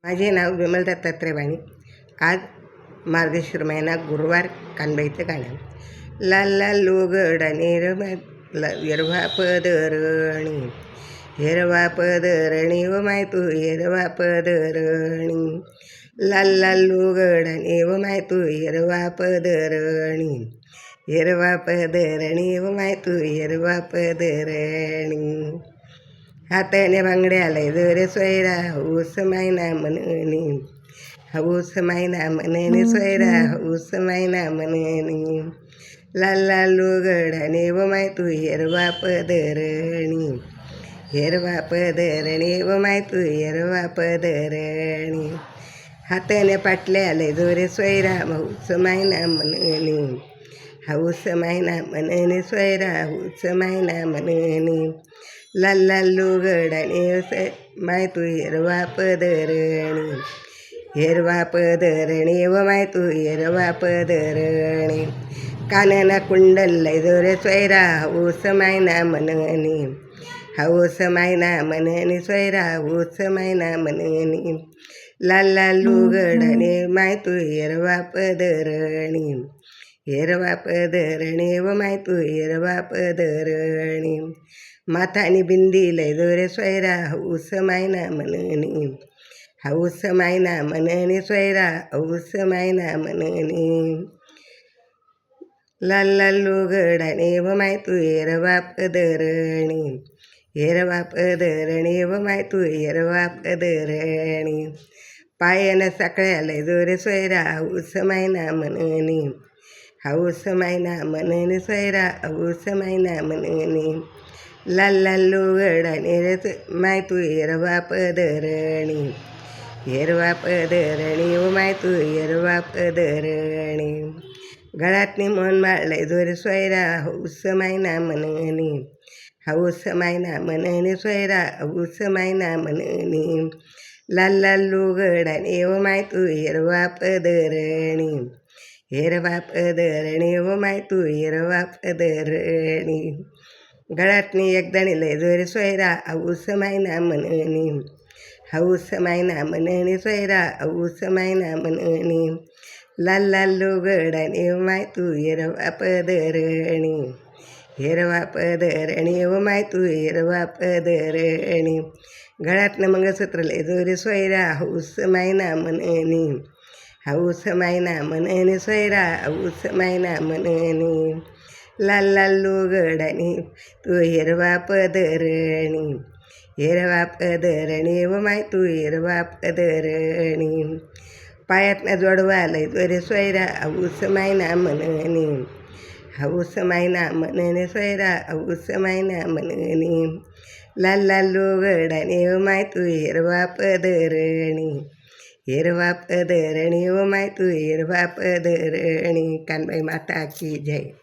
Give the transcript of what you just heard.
माझे नाव विमल दत्तात्रय वाणी. आज मार्गशीर्ष महिना गुरुवार. कानबाईचं गाणं. लाल लाल उघडा हिरवा पदरणी, हिरवा पदरणी व माय तू हिरवा पदरणी. लाल लाल उघडा व माय तू हिरवा पदरणी, हिरवा पदरणी व माय तू हिरवा पदरणी. हाताने बांगड्याला जोरे सोयरा हौस मायना मननी, हौस मायना मननी सोयरा हौस मायना मननी. लाल लाल उघडाने व माय तू हिरवा पदरणी, हिरवा पदरणी व माय तू हिरवा पदरणी. हाताने पाटल्याला जोरे सोयरा हौस मायना मननी, हौस मायना मननी सोयरा हौस मायना मननी. लाल लाल उघडाने माय तू हिरवा पदरणी, हिरवा पदरणी व माय तू हिरवा पदरणी. कानना कुंडल जोरे सोयरा हौस मायना मननी, हौस मायना मननी सोयरा हौस मायना मननी. लाल लाल उघडाने माय तू हिरवा पदरणी, हिरवा पदरणी व माय तू हिरवा पदरणी. माथानी बिंदी लय जोरे सोयरा हौस मायना मननी, हौस मायना मननी सोयरा हौस मायना मननी. लाल लाल उघडाने व माय तू हिरवा पदरणी, हिरवा पदरणी व माय तू हिरवा पदरणी. पायानं साकळ्याला जोरे सोयरा हौस मायना मननी, हौस मायना मननी सोयरा हौस मायना मननी. लाल लाल उघडाने माय तू हिरवा पदरणी, हिरवा पदरणी व माय तू हिरवा पदरणी. गळ्यातनी मन माळलंय जोरे सोयरा हौस मायना मननी, हौस मायना मननी सोयरा हौस मायना मननी. लाल लाल उघडाने व माय तू हिरवा पदरणी, हिरवा पदरणी व माय तू हिरवा पदरणी. गळ्यातनी एकदाणी लय जोरे सोयरा हौस मायना मननी, हौस मायना मननी सोयरा हौस मायना मननी. लाल लाल उघडाने माय तू हिरवा पदरणी, हिरवा पदरणी व माय तू हिरवा पदरणी. गळ्यातनं मंगळसूत्र लय जोरे सोयरा हौस मायना मननी, हौस मायना मननी सोयरा हौस मायना मननी. लाल लाल उघडाने तू हिरवा पदरणी, हिरवा पदरणी व माय तू हिरवा पदरणी. पायातनं जोडवालय जोरे सोयरा हौस मायना मननी, हौस मायना मननी सोयरा हौस मायना मननी. लाल लाल उघडाने व माय तू हिरवा पदरणी, हिरवा पदरणी व माय तू हिरवा पदरणी. कानबाई माता की जय.